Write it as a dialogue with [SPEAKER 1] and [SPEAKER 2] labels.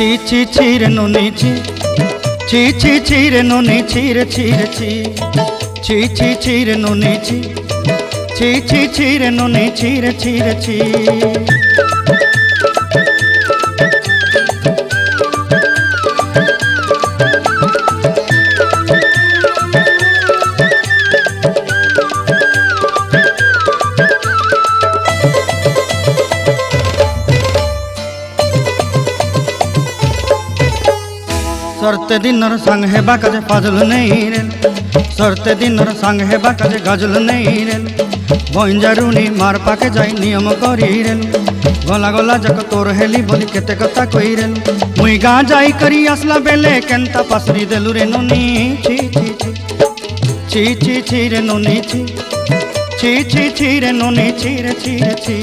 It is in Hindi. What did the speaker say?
[SPEAKER 1] ছি ছি ছি রে নুনি ছি ছি ছি ছি রে নুনি ছি রে ছি রে ছি ছি ছি ছি রে নুনি ছি ছি ছি ছি রে নুনি ছি রে ছি রে ছি। सरते दिनर संग हेबा काजे फाजल नहीं रेल सरते दिनर संग हेबा काजे गजल नहीं रेल बंजारुनी मार पाके जाई नियम करी रेल गला गला जक तोर हेली बोली केते कथा कई रेल मुई गा जाई करी आसला बेले केंता पासरी देलु रे नुनी छी छी छी छी छी छी रे नुनी छी छी छी छी रे नुनी छी रे छी रे छी।